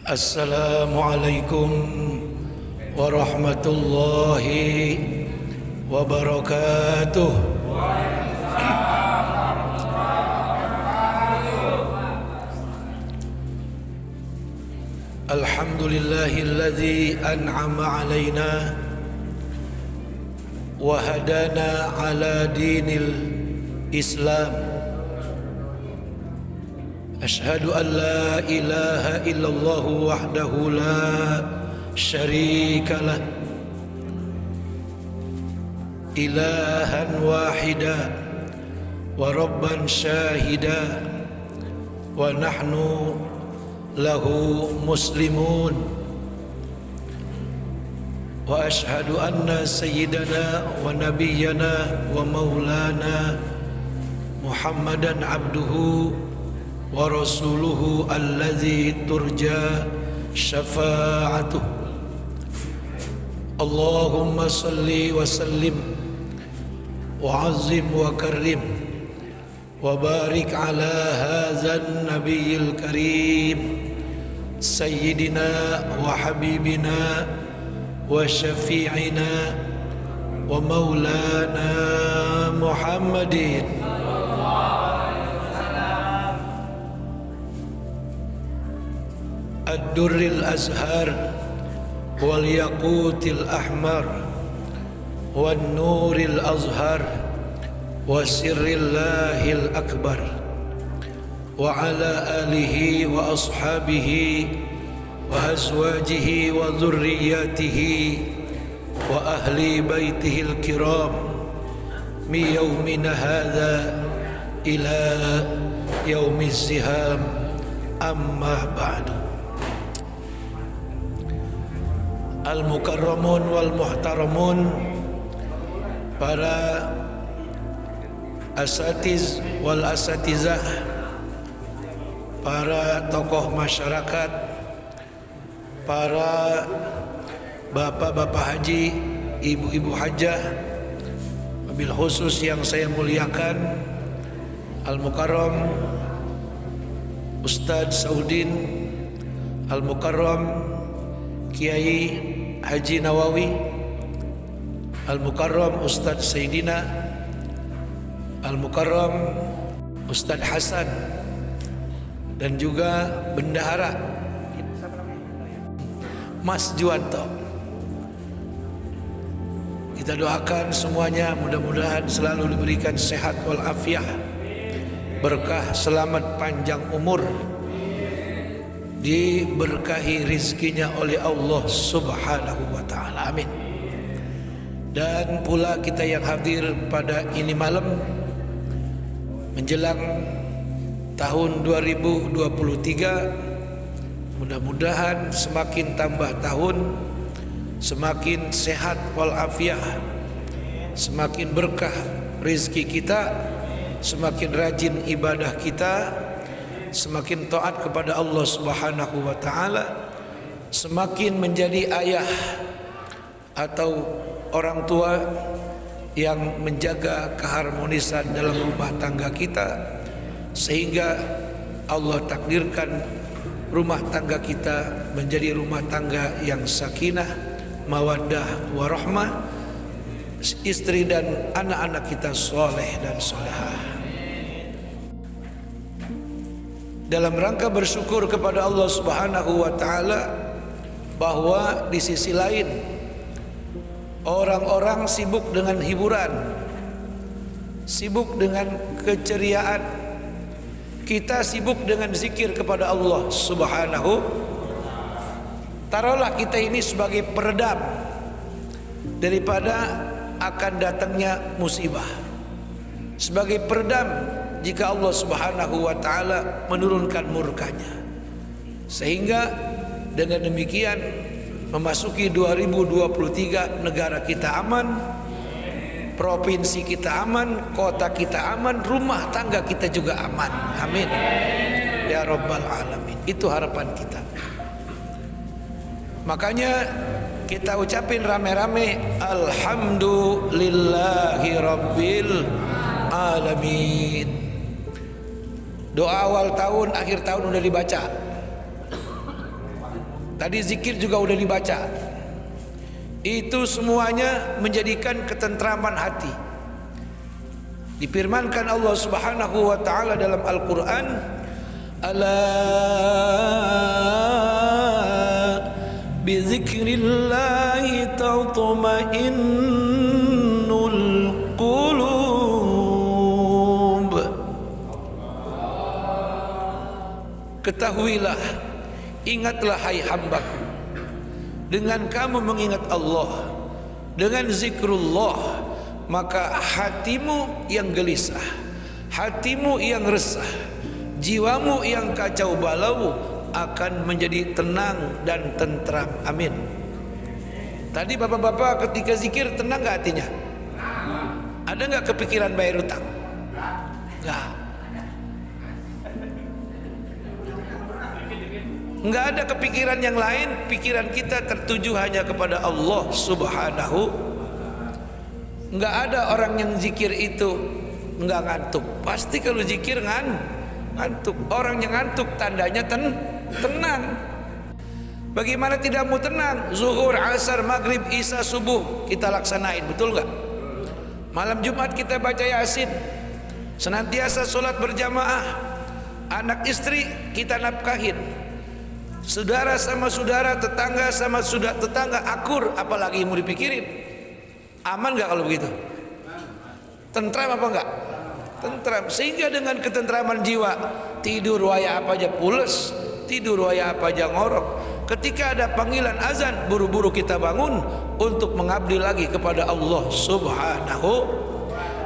Assalamualaikum warahmatullahi wabarakatuh. Alhamdulillahilladzi an'ama alaina wa hadana ala dinil Islam. Ashhadu an la ilaha illallah wahdahu la syarika lah, ilahan wahida wa rabban syahida, wa nahnu lahu muslimun. Wa ashhadu anna sayyidana wa nabiyyana wa maulana Muhammadan abduhu wa rasuluhu alladzi turja syafa'atuh. Allahumma salli wa sallim wa azim wa karim wa barik ala hadzal nabiyil karim sayyidina wa habibina wa syafi'ina wa maulana Muhammadin ad-durril azhar wal yaqutil ahmar wan nuril azhar wa sirrillahil akbar wa ala alihi wa ashabihi wa azwajihi wa dhurriyyatihi wa ahli baitihil kiram min yaumina hadza ila yaumiz ziham, amma ba'du. Al-mukarramun wal muhtaramun, para asatiz wal asatizah, para tokoh masyarakat, para bapak-bapak haji, ibu-ibu hajah, wabil khusus yang saya muliakan Al-Mukarram Ustadz Saudin, Al-Mukarram Kiai Haji Nawawi, Al-Mukarram Ustadz Sayyidina, Al-Mukarram Ustadz Hasan, dan juga Bendahara Mas Juwanto. Kita doakan semuanya mudah-mudahan selalu diberikan sehat walafiat, berkah, selamat, panjang umur, diberkahi rizkinya oleh Allah subhanahu wa ta'ala, amin. Dan pula kita yang hadir pada ini malam menjelang tahun 2023, mudah-mudahan semakin tambah tahun, semakin sehat walafiat, semakin berkah rizki kita, semakin rajin ibadah kita, semakin taat kepada Allah subhanahu wa ta'ala, semakin menjadi ayah atau orang tua yang menjaga keharmonisan dalam rumah tangga kita, sehingga Allah takdirkan rumah tangga kita menjadi rumah tangga yang sakinah, mawaddah, warahmah, istri dan anak-anak kita soleh dan solehah. Dalam rangka bersyukur kepada Allah subhanahu wa ta'ala, bahwa di sisi lain orang-orang sibuk dengan hiburan, sibuk dengan keceriaan, kita sibuk dengan zikir kepada Allah subhanahu. Taruhlah kita ini sebagai peredam daripada akan datangnya musibah, sebagai peredam jika Allah subhanahu wa ta'ala menurunkan murkanya, sehingga dengan demikian memasuki 2023 negara kita aman, provinsi kita aman, kota kita aman, rumah tangga kita juga aman, amin ya rabbal alamin. Itu harapan kita. Makanya kita ucapin rame-rame alhamdulillahi rabbil alamin. Doa awal tahun, akhir tahun udah dibaca. Tadi zikir juga udah dibaca. Itu semuanya menjadikan ketentraman hati. Difirmankan Allah Subhanahu wa taala dalam Al-Qur'an, ala bi dzikrillahi tatma'innul qulub. Ketahuilah, ingatlah hai hambaku, dengan kamu mengingat Allah, dengan zikrullah, maka hatimu yang gelisah, hatimu yang resah, jiwamu yang kacau balau akan menjadi tenang dan tentram. Amin. Tadi bapak-bapak ketika zikir tenang gak hatinya? Ada gak kepikiran bayar utang? Gak. Nggak ada kepikiran yang lain. Pikiran kita tertuju hanya kepada Allah Subhanahu. Nggak ada orang yang zikir itu nggak ngantuk. Pasti kalau zikir ngantuk. Orang yang ngantuk tandanya tenang. Bagaimana tidak mau tenang? Zuhur, asar, maghrib, isya, subuh kita laksanain, betul nggak? Malam Jumat kita baca Yasin. Senantiasa sholat berjamaah. Anak istri kita nafkahin. Saudara sama saudara, tetangga sama tetangga akur, apalagi mau dipikirin. Aman gak kalau begitu? Tentram apa enggak? Tentram. Sehingga dengan ketentraman jiwa, tidur waya apa aja pules, tidur waya apa aja ngorok. Ketika ada panggilan azan, buru-buru kita bangun untuk mengabdi lagi kepada Allah Subhanahu.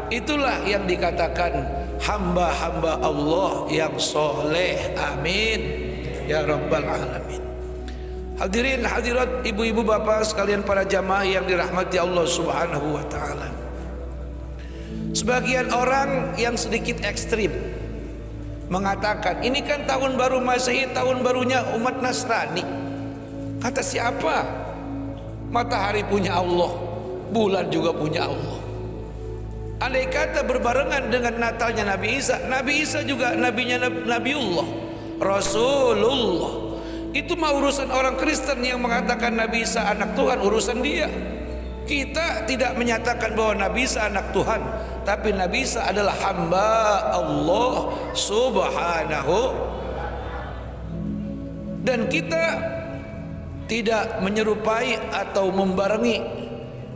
Itulah yang dikatakan hamba-hamba Allah yang soleh. Amin ya rabbal alamin. Hadirin hadirat, ibu-ibu bapak sekalian, para jamaah yang dirahmati Allah Subhanahu wa taala. Sebagian orang yang sedikit ekstrim mengatakan, ini kan tahun baru Masehi, tahun barunya umat Nasrani. Kata siapa? Matahari punya Allah, bulan juga punya Allah. Andai kata berbarengan dengan Natalnya Nabi Isa, Nabi Isa juga nabinya Nabiullah Rasulullah. Itu mah urusan orang Kristen yang mengatakan Nabi Isa anak Tuhan, urusan dia. Kita tidak menyatakan bahwa Nabi Isa anak Tuhan, tapi Nabi Isa adalah hamba Allah Subhanahu. Dan kita tidak menyerupai atau membarengi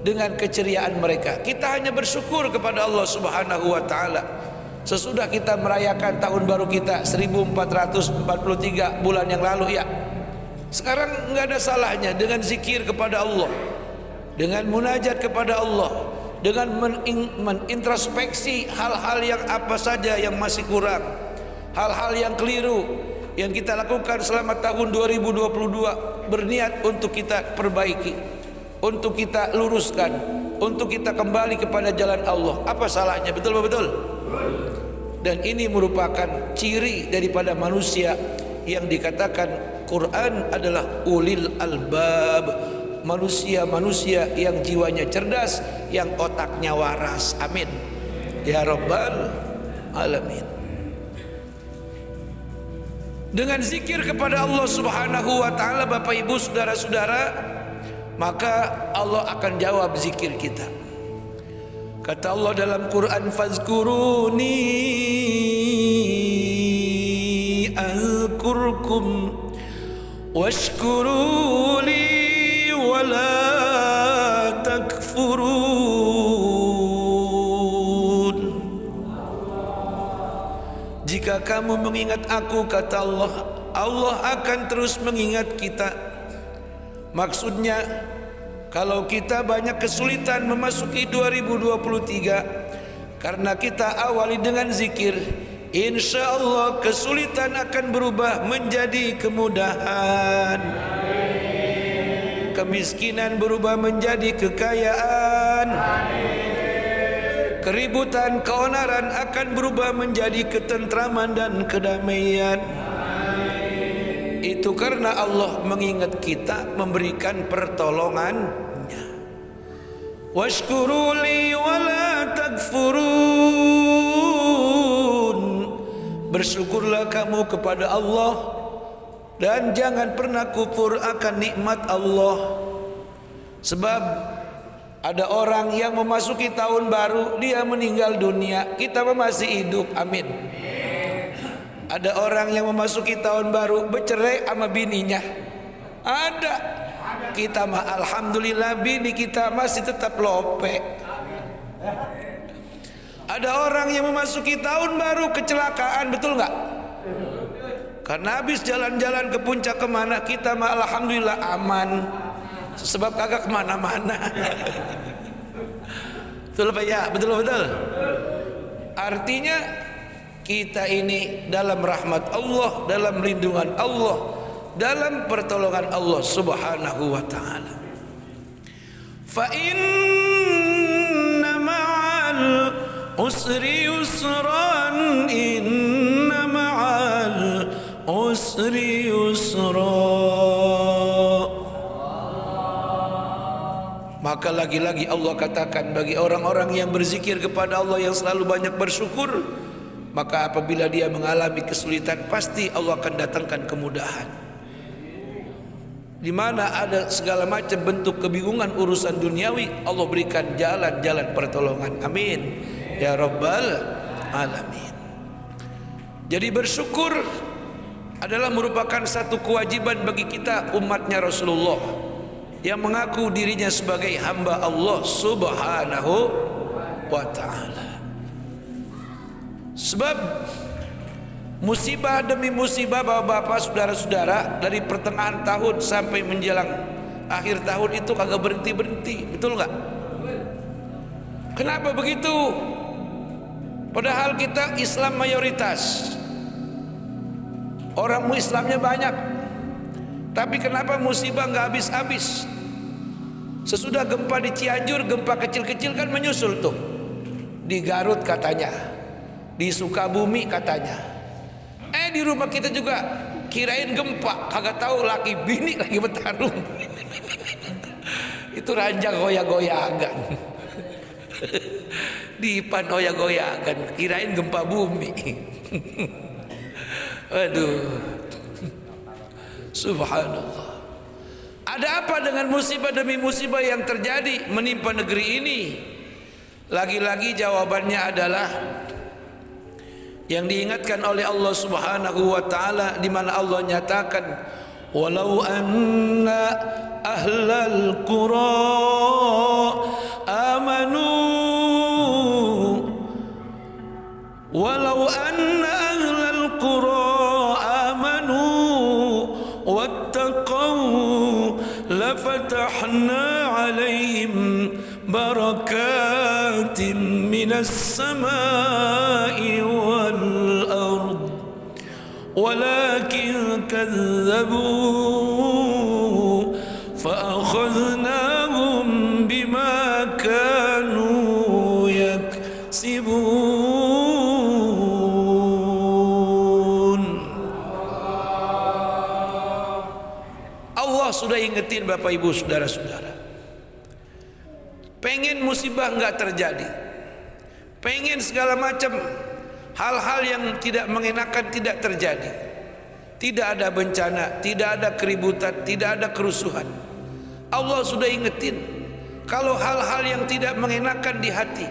dengan keceriaan mereka. Kita hanya bersyukur kepada Allah Subhanahu wa taala. Sesudah kita merayakan tahun baru kita 1443 bulan yang lalu ya. Sekarang nggak ada salahnya dengan zikir kepada Allah, dengan munajat kepada Allah, dengan menintrospeksi hal-hal yang apa saja yang masih kurang, hal-hal yang keliru yang kita lakukan selama tahun 2022, berniat untuk kita perbaiki, untuk kita luruskan, untuk kita kembali kepada jalan Allah. Apa salahnya? Betul betul. Dan ini merupakan ciri daripada manusia yang dikatakan Quran adalah ulil albab, manusia-manusia yang jiwanya cerdas, yang otaknya waras. Amin ya rabbal alamin. Dengan zikir kepada Allah Subhanahu wa taala, Bapak Ibu saudara-saudara, maka Allah akan jawab zikir kita. Kata Allah dalam Quran, fazkuruni azkurkum washkuruli wala takfurun. Jika kamu mengingat aku, kata Allah, Allah akan terus mengingat kita. Maksudnya, kalau kita banyak kesulitan memasuki 2023, karena kita awali dengan zikir, insya Allah kesulitan akan berubah menjadi kemudahan. Kemiskinan berubah menjadi kekayaan. Keributan, keonaran akan berubah menjadi ketentraman dan kedamaian. Itu karena Allah mengingat kita, memberikan pertolongannya. Washkuruli wala takfurun. Bersyukurlah kamu kepada Allah, dan jangan pernah kufur akan nikmat Allah. Sebab ada orang yang memasuki tahun baru dia meninggal dunia, kita masih hidup, amin. Ada orang yang memasuki tahun baru bercerai sama bininya, ada. Kita mah alhamdulillah bini kita masih tetap lope. Ada orang yang memasuki tahun baru kecelakaan, betul nggak? Karena habis jalan-jalan ke puncak kemana, kita mah alhamdulillah aman, sebab kagak kemana-mana. Betul Pak ya? Betul. Artinya kita ini dalam rahmat Allah, dalam lindungan Allah, dalam pertolongan Allah subhanahu wa ta'ala. Fa inna ma'al usri yusran, inna ma'al usri yusra. Maka lagi-lagi Allah katakan bagi orang-orang yang berzikir kepada Allah, yang selalu banyak bersyukur, maka apabila dia mengalami kesulitan, pasti Allah akan datangkan kemudahan. Di mana ada segala macam bentuk kebingungan urusan duniawi, Allah berikan jalan-jalan pertolongan. Amin ya rabbal alamin. Jadi bersyukur adalah merupakan satu kewajiban bagi kita umatnya Rasulullah yang mengaku dirinya sebagai hamba Allah subhanahu wa ta'ala. Sebab musibah demi musibah bapak-bapak, saudara-saudara, dari pertengahan tahun sampai menjelang akhir tahun itu kagak berhenti-berhenti, betul nggak? Kenapa begitu? Padahal kita Islam mayoritas, orang Islamnya banyak, tapi kenapa musibah nggak habis-habis? Sesudah gempa di Cianjur, gempa kecil-kecil kan menyusul tuh. Di Garut katanya, di Sukabumi katanya. Di rumah kita juga kirain gempa, kagak tahu laki bini lagi bertarung. Itu ranjang goyah-goyagan. Dipan goyah-goyagan, kirain gempa bumi. Aduh, subhanallah. Ada apa dengan musibah demi musibah yang terjadi menimpa negeri ini? Lagi-lagi jawabannya adalah yang diingatkan oleh Allah subhanahu wa ta'ala, di mana Allah nyatakan, walau anna ahlal qura amanu, walau anna ahlal qura amanu wattaqaw lafatahna alaihim barakatim minas samai wal ard walakin kadzabu faakhadnahum bima kanu yaksibun. Allah sudah ingetin Bapak Ibu saudara-saudara, pengen musibah nggak terjadi, pengen segala macam hal-hal yang tidak mengenakan tidak terjadi, tidak ada bencana, tidak ada keributan, tidak ada kerusuhan. Allah sudah ingetin, kalau hal-hal yang tidak mengenakan di hati,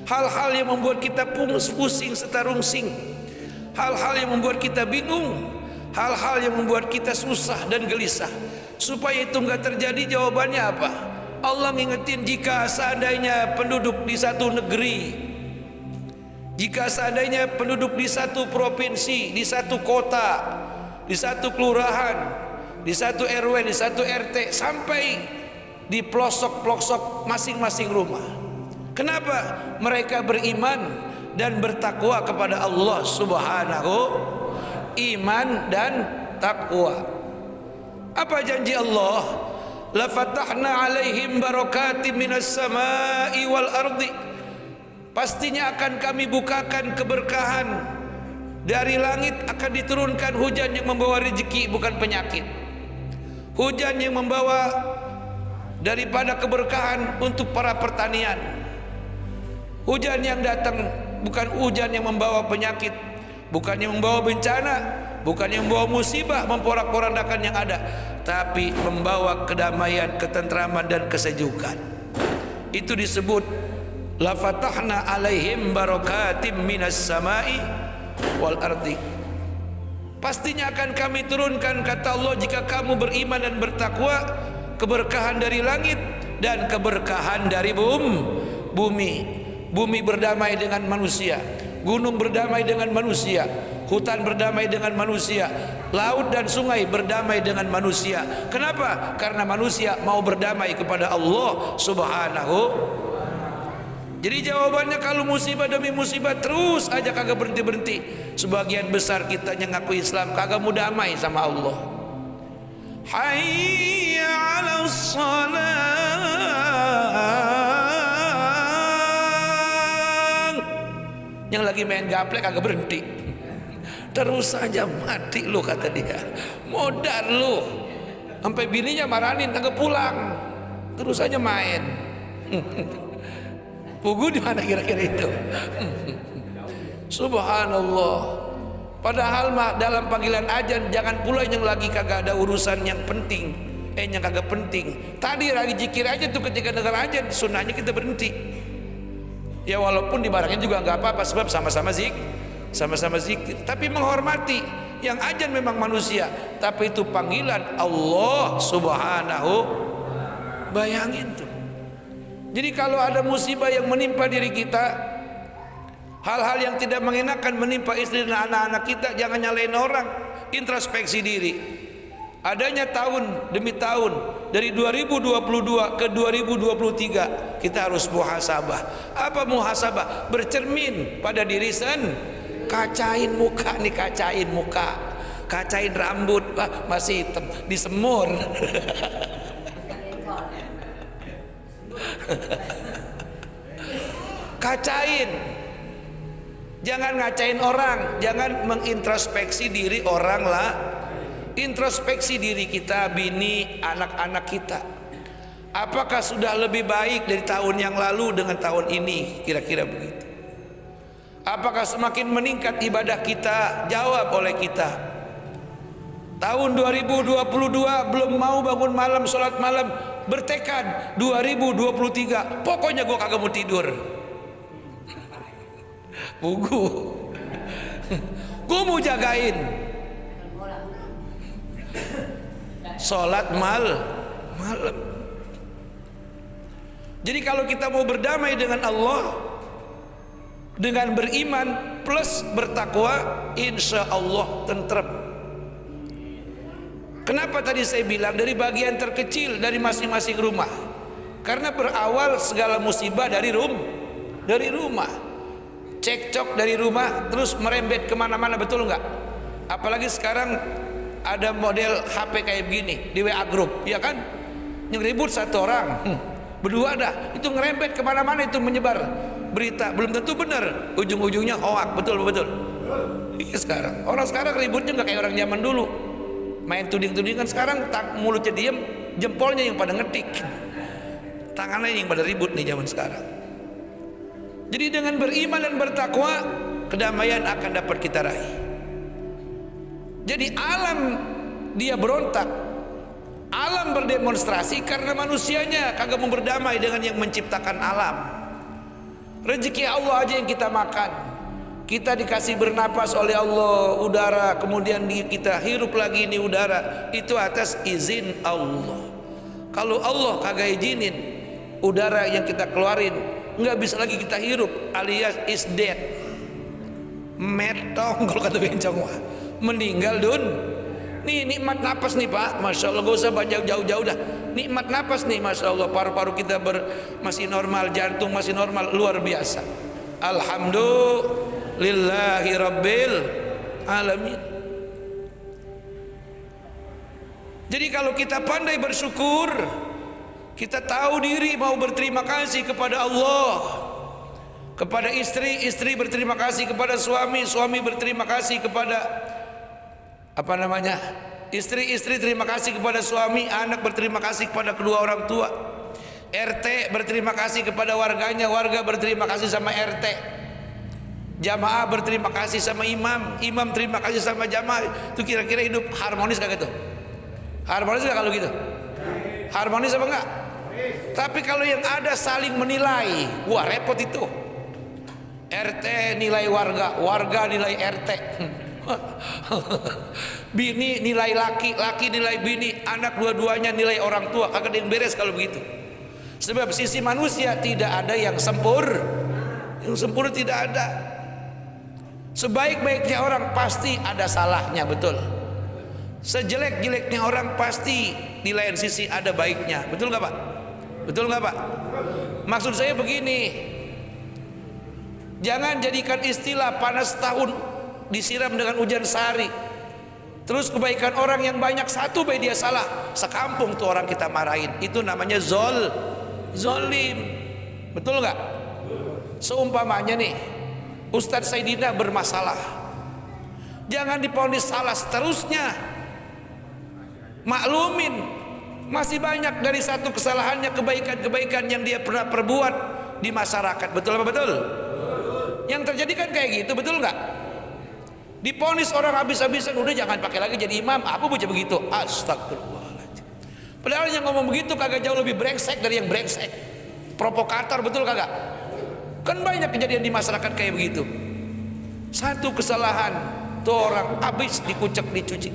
hal-hal yang membuat kita pusing serta rungsing, hal-hal yang membuat kita bingung, hal-hal yang membuat kita susah dan gelisah, supaya itu nggak terjadi, jawabannya apa? Allah ngingetin, jika seandainya penduduk di satu negeri, jika seandainya penduduk di satu provinsi, di satu kota, di satu kelurahan, di satu RW, di satu RT, sampai di pelosok-pelosok masing-masing rumah, kenapa? Mereka beriman dan bertakwa kepada Allah subhanahu, iman dan takwa. Apa janji Allah? La fatahna alaihim barakatim minas samai wal ardi. Pastinya akan kami bukakan keberkahan dari langit, akan diturunkan hujan yang membawa rezeki bukan penyakit, hujan yang membawa daripada keberkahan untuk para pertanian, hujan yang datang bukan hujan yang membawa penyakit, bukan yang membawa bencana, bukan yang membawa musibah, memporak-porandakan yang ada, tapi membawa kedamaian, ketentraman dan kesejukan. Itu disebut la fatahna alaihim barakatim minas samai wal ardi. Pastinya akan kami turunkan, kata Allah, jika kamu beriman dan bertakwa, keberkahan dari langit dan keberkahan dari bumi. Bumi berdamai dengan manusia, gunung berdamai dengan manusia, hutan berdamai dengan manusia, laut dan sungai berdamai dengan manusia. Kenapa? Karena manusia mau berdamai kepada Allah Subhanahu. Jadi jawabannya, kalau musibah demi musibah terus aja kagak berhenti-berhenti. Sebagian besar kita yang ngaku Islam kagak mau damai sama Allah. Hayya 'alas shalah. Yang lagi main gaplek kagak berhenti, terus saja mati lu, kata dia. Modar lu, sampai bininya marahin kagak pulang, terus saja main. Pugu di mana kira-kira itu? Subhanallah. Padahal mah dalam panggilan ajan jangan pula yang lagi kagak ada urusan yang penting, yang kagak penting. Tadi lagi zikir aja tuh, ketika dengar ajan sunnahnya kita berhenti. Ya walaupun dibarengin juga nggak apa-apa, sebab sama-sama zikir, tapi menghormati. Yang ajan memang manusia, tapi itu panggilan Allah Subhanahu. Bayangin tuh. Jadi kalau ada musibah yang menimpa diri kita, hal-hal yang tidak mengenakan menimpa istri dan anak-anak kita, jangan nyalain orang, introspeksi diri. Adanya tahun demi tahun, dari 2022 ke 2023, kita harus muhasabah. Apa muhasabah? Bercermin pada diri sendiri. Kacain muka nih, kacain muka, kacain rambut, masih hitam, disemur. Kacain, jangan ngacain orang, jangan mengintrospeksi diri orang lah. Introspeksi diri kita, bini, anak-anak kita. Apakah sudah lebih baik dari tahun yang lalu dengan tahun ini? Kira-kira begitu. Apakah semakin meningkat ibadah kita? Jawab oleh kita. Tahun 2022 belum mau bangun malam, sholat malam, bertekad 2023 pokoknya gue kagak mau tidur. Bugu. Gue mau jagain sholat malam. Jadi kalau kita mau berdamai dengan Allah, dengan beriman plus bertakwa, insya Allah tentrem. Kenapa tadi saya bilang dari bagian terkecil dari masing-masing rumah? Karena berawal segala musibah dari rumah. Cekcok dari rumah terus merembet kemana-mana, betul nggak? Apalagi sekarang ada model HP kayak begini di WA group, ya kan? Yang ribut satu orang, berdua dah, itu ngerembet kemana-mana, itu menyebar berita belum tentu benar, ujung-ujungnya hoak, betul. Iya, sekarang orang sekarang ributnya nggak kayak orang zaman dulu, main tuding-tudingan. Sekarang mulutnya diem, jempolnya yang pada ngetik, tangannya yang pada ribut nih zaman sekarang. Jadi dengan beriman dan bertakwa, kedamaian akan dapat kita raih. Jadi alam dia berontak, alam berdemonstrasi karena manusianya kagak mau berdamai dengan yang menciptakan alam. Rezeki Allah aja yang kita makan, kita dikasih bernapas oleh Allah udara, kemudian kita hirup lagi ini udara, itu atas izin Allah. Kalau Allah kagak izinin, udara yang kita keluarin nggak bisa lagi kita hirup, alias is dead, metong kalau kata bencong, meninggal dun. Nih nikmat napas nih Pak, masya Allah, gak usah banyak jauh-jauh dah. Nikmat napas nih, masya Allah, paru-paru kita masih normal, jantung masih normal, luar biasa. Alhamdulillahi rabbil alamin. Jadi kalau kita pandai bersyukur, kita tahu diri mau berterima kasih kepada Allah, kepada istri, istri berterima kasih kepada suami, suami berterima kasih kepada istri terima kasih kepada suami, anak berterima kasih kepada kedua orang tua, RT berterima kasih kepada warganya, warga berterima kasih sama RT. Jamaah berterima kasih sama imam, imam terima kasih sama jamaah. Itu kira-kira hidup harmonis kagak tuh? Harmonis gak kalau gitu? Harmonis apa enggak? Tapi kalau yang ada saling menilai, wah repot itu. RT nilai warga, warga nilai RT. Bini nilai laki, laki nilai bini, anak dua-duanya nilai orang tua. Kagak ada yang beres kalau begitu. Sebab sisi manusia tidak ada yang sempurna. Yang sempurna tidak ada. Sebaik-baiknya orang pasti ada salahnya, betul. Sejelek-jeleknya orang pasti di lain sisi ada baiknya, betul nggak Pak? Betul nggak Pak? Maksud saya begini, jangan jadikan istilah panas tahun disiram dengan hujan sehari. Terus kebaikan orang yang banyak satu baik dia salah, sekampung tuh orang kita marahin. Itu namanya zolim, betul nggak? Seumpamanya nih, Ustadz Saidina bermasalah, jangan diponis salah seterusnya. Maklumin, masih banyak dari satu kesalahannya kebaikan-kebaikan yang dia pernah perbuat di masyarakat. Betul apa betul? Yang terjadi kan kayak gitu, betul nggak? Diponis orang habis-habisan, udah jangan pakai lagi jadi imam. Apa baca begitu? Astagfirullahaladzim. Padahal yang ngomong begitu kagak jauh lebih brengsek dari yang brengsek. Provokator, betul kagak? Kan banyak kejadian di masyarakat kayak begitu. Satu kesalahan tuh orang habis dikucek, dicuci,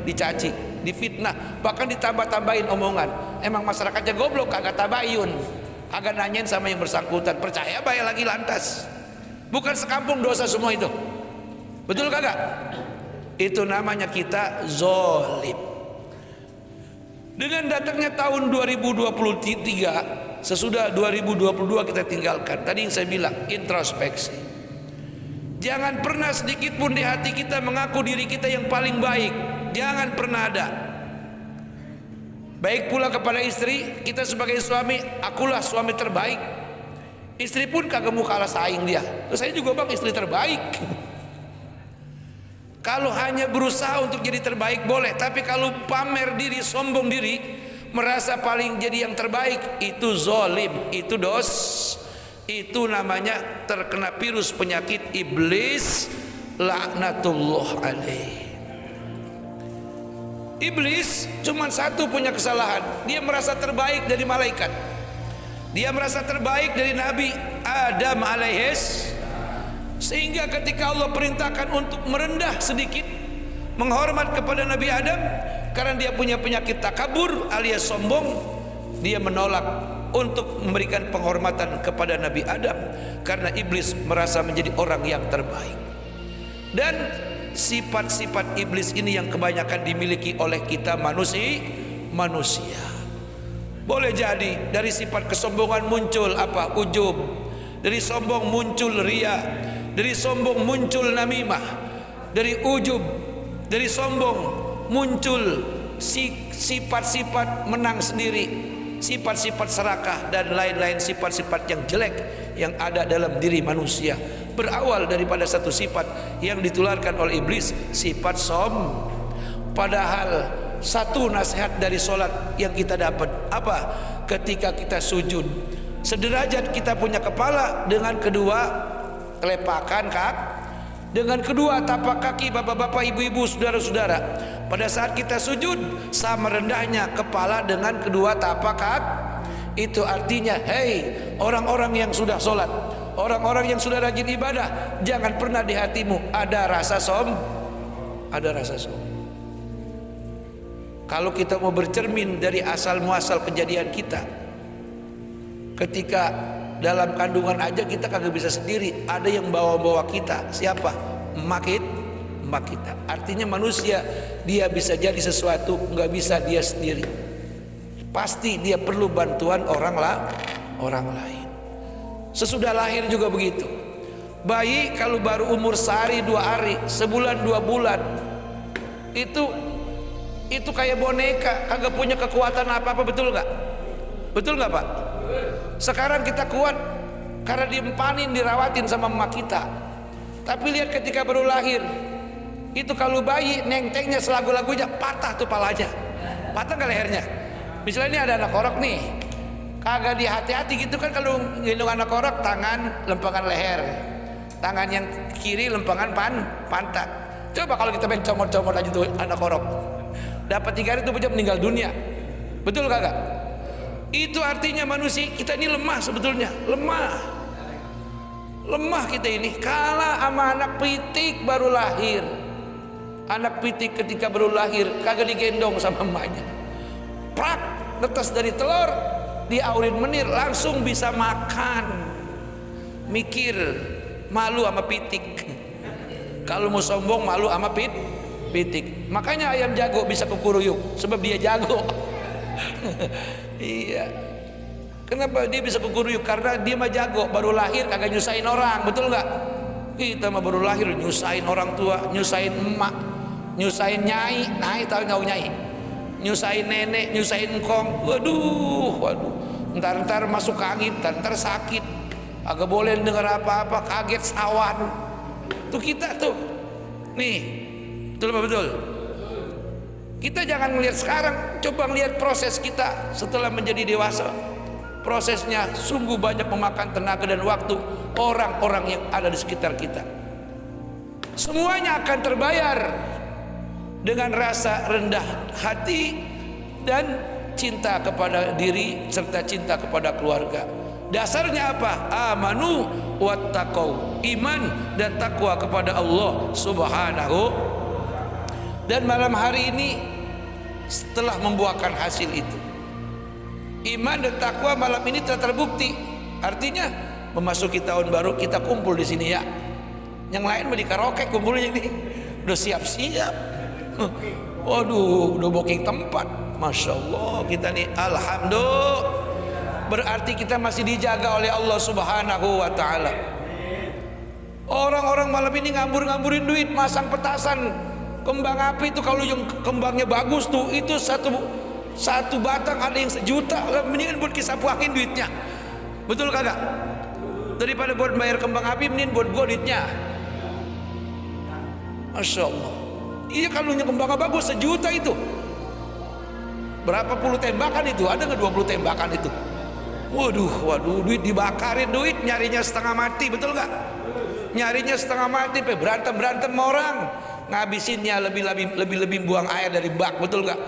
dicaci, difitnah, bahkan ditambah-tambahin omongan. Emang masyarakatnya goblok, kagak tabayun, kagak nanyain sama yang bersangkutan. Percaya bayar lagi lantas. Bukan sekampung dosa semua itu. Betul kagak? Itu namanya kita zolim. Dengan datangnya tahun 2023, sesudah 2022 kita tinggalkan. Tadi yang saya bilang, introspeksi. Jangan pernah sedikit pun di hati kita mengaku diri kita yang paling baik. Jangan pernah ada. Baik pula kepada istri, kita sebagai suami, akulah suami terbaik. Istri pun kagak mau kalah saing dia. Terus saya juga bang istri terbaik. Kalau hanya berusaha untuk jadi terbaik boleh, tapi kalau pamer diri, sombong diri, merasa paling jadi yang terbaik, itu zolim, itu itu namanya terkena virus penyakit iblis, laknatullah alaih. Iblis cuma satu punya kesalahan, dia merasa terbaik dari malaikat, dia merasa terbaik dari Nabi Adam alaihis. Sehingga ketika Allah perintahkan untuk merendah sedikit, menghormat kepada Nabi Adam, karena dia punya penyakit takabur alias sombong, dia menolak untuk memberikan penghormatan kepada Nabi Adam, karena iblis merasa menjadi orang yang terbaik. Dan sifat-sifat iblis ini yang kebanyakan dimiliki oleh kita manusia. Boleh jadi dari sifat kesombongan muncul apa? Ujub. Dari sombong muncul ria. Dari sombong muncul namimah. Dari ujub, dari sombong muncul sifat-sifat menang sendiri, sifat-sifat serakah, dan lain-lain sifat-sifat yang jelek yang ada dalam diri manusia. Berawal daripada satu sifat yang ditularkan oleh iblis, sifat Padahal satu nasihat dari solat yang kita dapat apa? Ketika kita sujud, sederajat kita punya kepala dengan kedua kelepakan dengan kedua tapak kaki, bapak-bapak, ibu-ibu, saudara-saudara. Pada saat kita sujud, sama rendahnya kepala dengan kedua tapak kaki. Itu artinya, hei orang-orang yang sudah sholat, orang-orang yang sudah rajin ibadah, jangan pernah di hatimu ada rasa Kalau kita mau bercermin dari asal muasal kejadian kita, ketika dalam kandungan aja kita kagak bisa sendiri, ada yang bawa-bawa kita. Siapa? Emak kita. Artinya manusia dia bisa jadi sesuatu, nggak bisa dia sendiri. Pasti dia perlu bantuan orang lain. Sesudah lahir juga begitu. Bayi kalau baru umur sehari 2 hari, sebulan 2 bulan, itu kayak boneka, kagak punya kekuatan apa-apa, betul nggak? Betul nggak Pak? Sekarang kita kuat karena diempanin, dirawatin sama emak kita. Tapi lihat ketika baru lahir, itu kalau bayi nengtengnya selagu-lagunya patah tuh palanya, patah nggak lehernya. Misalnya ini ada anak orok nih, kagak dihati-hati gitu kan, kalau gendong anak orok tangan lempengan leher, tangan yang kiri lempengan pantat. Coba kalau kita main comot-comot aja tuh anak korok, dapat 3 hari itu aja meninggal dunia. Betul kagak? Itu artinya manusia kita ini lemah sebetulnya, lemah kita ini. Kalah sama anak pitik baru lahir. Anak pitik ketika baru lahir kagak digendong sama emaknya, prak, netes dari telur, diaurin menir langsung bisa makan. Mikir, malu sama pitik. Kalau mau sombong malu sama pitik. Makanya ayam jago bisa kukuruyuk, sebab dia jago. Iya. Kenapa dia bisa kukuruyuk? Karena dia mah jago, baru lahir kagak nyusahin orang, betul nggak? Kita mah baru lahir nyusahin orang tua, nyusahin emak, nyusahin nyai, tahu nyai? Nyusahin nenek, nyusahin engkong. Waduh. Ntar masuk angin, ntar sakit. Agak boleh dengar apa-apa, kaget sawan. Tuh kita tuh. Nih, betul apa betul? Kita jangan melihat sekarang, coba melihat proses kita setelah menjadi dewasa. Prosesnya sungguh banyak memakan tenaga dan waktu orang-orang yang ada di sekitar kita. Semuanya akan terbayar dengan rasa rendah hati dan cinta kepada diri serta cinta kepada keluarga. Dasarnya apa? Amanu wattaqau, iman dan takwa kepada Allah Subhanahu. Dan malam hari ini setelah membuahkan hasil itu, iman dan takwa malam ini telah terbukti. Artinya memasuki tahun baru kita kumpul di sini ya. Yang lain mau di karaoke kumpulnya ini. Udah siap-siap. Waduh, udah booking tempat. Masya Allah kita nih, alhamdulillah. Berarti kita masih dijaga oleh Allah Subhanahu wa ta'ala. Orang-orang malam ini ngambur-ngamburin duit, masang petasan kembang api itu. Kalau yang kembangnya bagus tuh, itu satu batang ada yang 1 juta. Mendingan buat kisapu angin duitnya. Betul kagak? Daripada buat bayar kembang api, mending buat gua duitnya. Masya Allah. Iya, kalau yang kembangnya bagus 1 juta itu berapa puluh tembakan itu? Ada nggak 20 tembakan itu? Waduh, duit dibakarin, duit nyarinya setengah mati, betul nggak? Nyarinya setengah mati, berantem sama orang, ngabisinnya lebih buang air dari bak, betul nggak?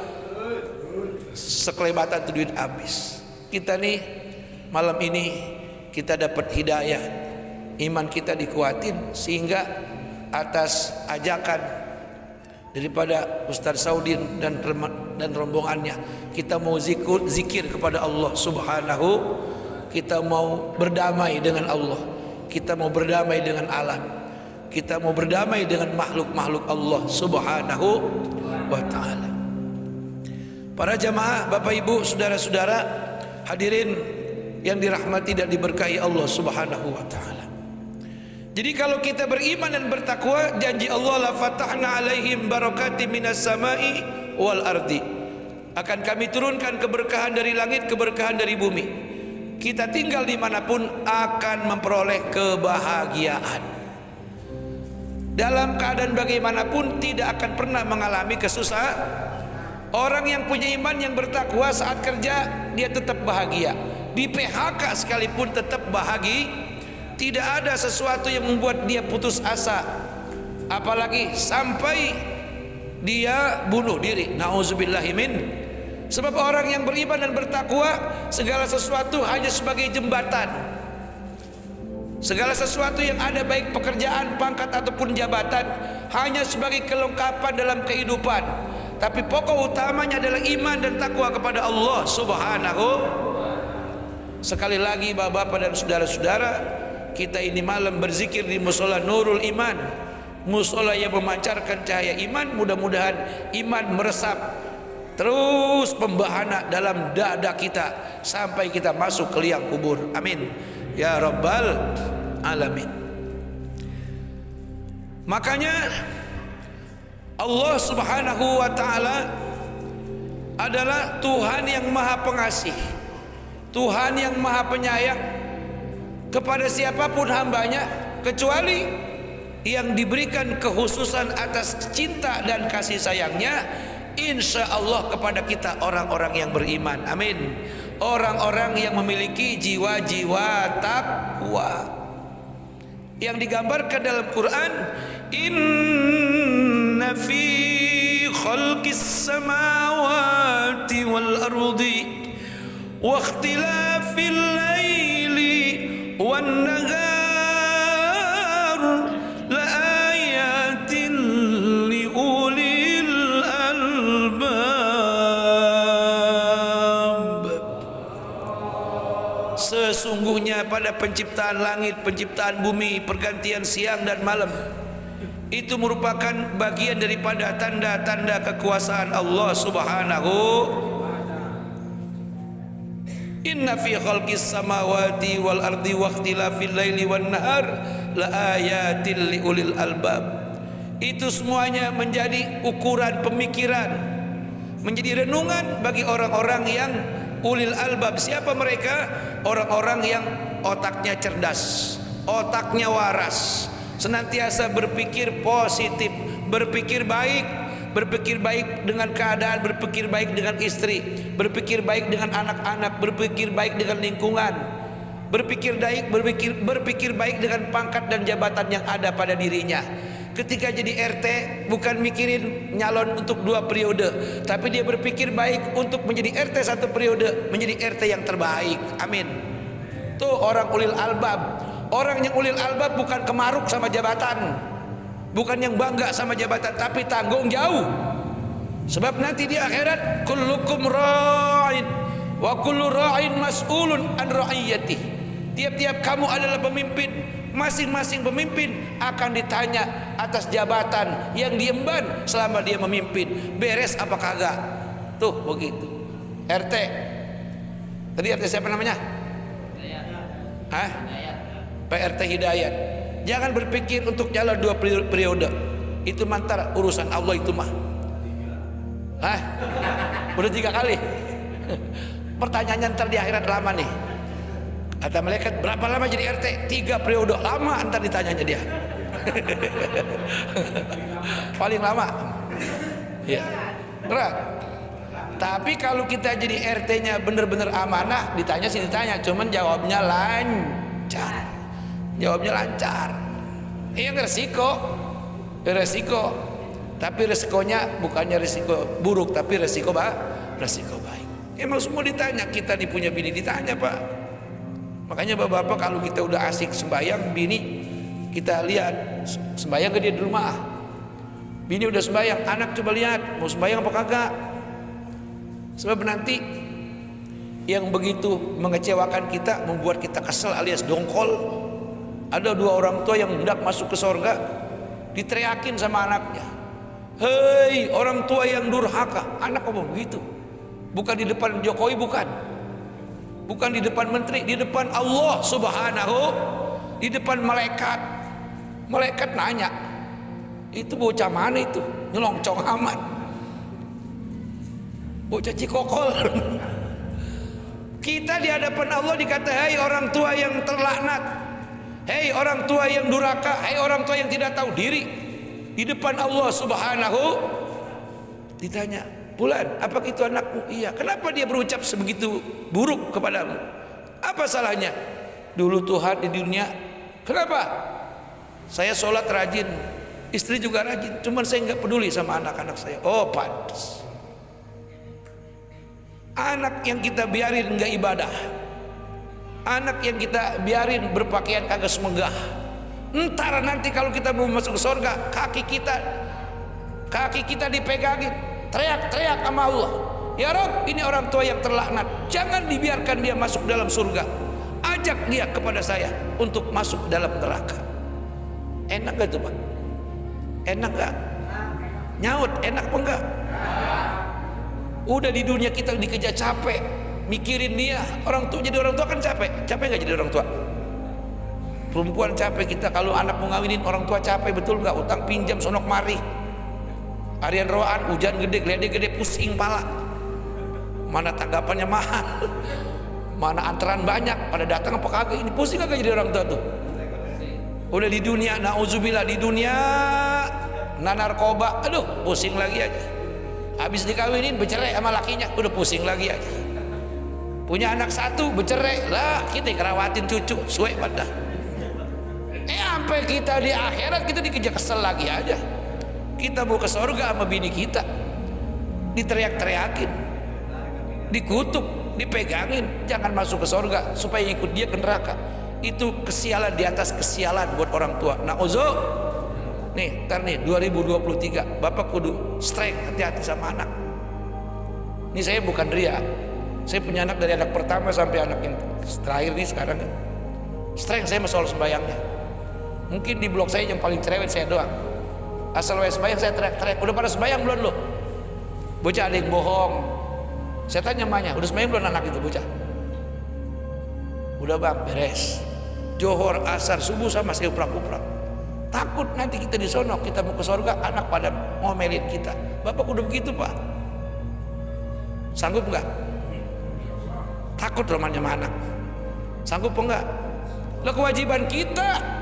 Sekelebatan tuh duit habis. Kita nih malam ini kita dapat hidayah, iman kita dikuatin sehingga atas ajakan daripada Ustaz Saudin dan rombongannya kita mau zikir kepada Allah Subhanahu. Kita mau berdamai dengan Allah, kita mau berdamai dengan alam, kita mau berdamai dengan makhluk-makhluk Allah Subhanahu wa ta'ala. Para jamaah, Bapak Ibu, saudara-saudara hadirin yang dirahmati dan diberkahi Allah Subhanahu wa ta'ala. Jadi kalau kita beriman dan bertakwa, janji Allah, la fatahna alaihim barakatim minas samai wal ardi. Akan kami turunkan keberkahan dari langit, keberkahan dari bumi. Kita tinggal dimanapun akan memperoleh kebahagiaan. Dalam keadaan bagaimanapun tidak akan pernah mengalami kesusahan. Orang yang punya iman yang bertakwa saat kerja dia tetap bahagia. Di PHK sekalipun tetap bahagia. Tidak ada sesuatu yang membuat dia putus asa, apalagi sampai dia bunuh diri. Nauzubillahimin. Sebab orang yang beriman dan bertakwa, segala sesuatu hanya sebagai jembatan. Segala sesuatu yang ada, baik pekerjaan, pangkat ataupun jabatan, hanya sebagai kelengkapan dalam kehidupan. Tapi pokok utamanya adalah iman dan takwa kepada Allah Subhanahu. Sekali lagi bapak-bapak dan saudara-saudara, kita ini malam berzikir di musola Nurul Iman, musola yang memancarkan cahaya iman. Mudah-mudahan iman meresap terus pembahana dalam dada kita sampai kita masuk ke liang kubur. Amin ya rabbal alamin. Makanya Allah Subhanahu wa ta'ala adalah Tuhan yang maha pengasih, Tuhan yang maha penyayang kepada siapapun hambanya, kecuali yang diberikan kekhususan atas cinta dan kasih sayangnya, insya Allah kepada kita orang-orang yang beriman. Amin. Orang-orang yang memiliki jiwa-jiwa takwa. yang digambarkan dalam Quran, inna fi khalqis samawati wal ardi wa ikhtilafil laili wan nahar la ayatin li ulil albab. Sesungguhnya pada penciptaan langit, penciptaan bumi, pergantian siang dan malam, itu merupakan bagian daripada tanda-tanda kekuasaan Allah Subhanahu. Inna fi khalqis samawati wal ardi wa ikhtilafil laili wan nahar la ayatin li ulil albab. Itu semuanya menjadi ukuran pemikiran, menjadi renungan bagi orang-orang yang ulil albab. Siapa mereka? Orang-orang yang otaknya cerdas, otaknya waras, senantiasa berpikir positif, berpikir baik dengan keadaan, berpikir baik dengan istri, berpikir baik dengan anak-anak, berpikir baik dengan lingkungan, berpikir baik dengan pangkat dan jabatan yang ada pada dirinya. Ketika jadi RT bukan mikirin nyalon untuk 2 periode, tapi dia berpikir baik untuk menjadi RT 1 periode, menjadi RT yang terbaik. Amin. Tuh orang ulil albab. Orang yang ulil albab bukan kemaruk sama jabatan, bukan yang bangga sama jabatan, tapi tanggung jauh. Sebab nanti di akhirat kullukum ra'in wa kullu ra'in mas'ulun an ra'iyatih. Tiap-tiap kamu adalah pemimpin, masing-masing pemimpin akan ditanya atas jabatan yang diemban selama dia memimpin, beres apa kagak. Tuh begitu. RT tadi RT siapa namanya? Hah? PRT Hidayat. Jangan berpikir untuk jalan 2 periode. Itu mantar urusan Allah itu mah. Hah? Udah 3 kali. Pertanyaannya ntar di akhirat lama nih. Kata malaikat, berapa lama jadi RT? 3 periode. Lama ntar ditanyanya dia. Paling lama. Ya. Berat. Tapi kalau kita jadi RT-nya bener-bener amanah, ditanya sih ditanya, cuman jawabnya lancar. Jawabnya lancar. Yang resiko. Tapi resikonya bukannya resiko buruk, tapi resiko baik. Emang semua ditanya, kita punya bini ditanya, Pak. Makanya bapak-bapak kalau kita udah asik sembahyang, bini kita lihat sembahyang ke dia di rumah. Bini udah sembahyang, anak coba lihat mau sembahyang apa kagak. Sebab nanti yang begitu mengecewakan kita, membuat kita kesel alias dongkol. Ada 2 orang tua yang hendak masuk ke sorga, diteriakin sama anaknya, hei orang tua yang durhaka. Anak ngomong begitu, bukan di depan Jokowi, bukan di depan menteri, di depan Allah Subhanahu, di depan malaikat. Malaikat nanya, itu bocah mana itu, nyelongcong amat, bocah Cikokol. Kita di hadapan Allah dikata, hei orang tua yang terlaknat, hei orang tua yang durhaka, hei orang tua yang tidak tahu diri. Di depan Allah Subhanahu ditanya, Bulan, apa itu anakmu? Iya. Kenapa dia berucap sebegitu buruk kepadamu? Apa salahnya? Dulu Tuhan di dunia, kenapa? Saya sholat rajin, istri juga rajin, cuman saya nggak peduli sama anak-anak saya. Oh pantas. Anak yang kita biarin nggak ibadah, anak yang kita biarin berpakaian kagak semegah, ntar nanti kalau kita mau masuk surga, kaki kita dipegangin, teriak-teriak sama Allah, ya Rabb, ini orang tua yang terlaknat, jangan dibiarkan dia masuk dalam surga, ajak dia kepada saya untuk masuk dalam neraka. Enak gak tuh Pak? Enak gak? Nyaut, enak apa enggak? Udah di dunia kita dikejar capek mikirin dia. Orang tua, jadi orang tua kan capek gak jadi orang tua? Perempuan capek, kita kalau anak mau ngawinin orang tua capek, betul gak? Utang pinjam sonok mari, harian roaan, hujan gede, geledek gede, pusing pala. Mana tanggapannya mahal, mana antrean banyak, pada datang apa kagak, ini pusing kagak jadi orang tua tuh. Udah di dunia, nauzubillah, di dunia narkoba, aduh pusing lagi aja. Habis dikawinin bercerai sama lakinya, udah pusing lagi aja. Punya anak 1 bercerai lah, kita ngerawatin cucu suwe pada. Sampai kita di akhirat kita dikejar kesel lagi aja. Kita mau ke surga sama bini kita, diteriak-teriakin, dikutuk, dipegangin, jangan masuk ke surga supaya ikut dia ke neraka. Itu kesialan di atas kesialan buat orang tua. Nauzubillah. Nih, ntar nih 2023 Bapak kudu strike, hati-hati sama anak. Ini saya bukan ria. Saya punya anak dari anak pertama sampai anak yang terakhir nih sekarang. Strike saya soal sembayangnya. Mungkin di blog saya yang paling cerewet saya doang. Asal sembayang saya teriak-teriak, udah pada sembayang belum lo? Bocah ada yang bohong. Saya tanya emaknya, udah sembayang belum anak itu bocah? Udah bang, beres. Johor, asar, subuh sama saya uprak-uprak. Takut nanti kita disonok, kita mau ke surga, anak pada ngomelin kita. Bapak udah begitu pak? Sanggup nggak? Takut romannya sama anak. Sanggup enggak? Lah kewajiban kita.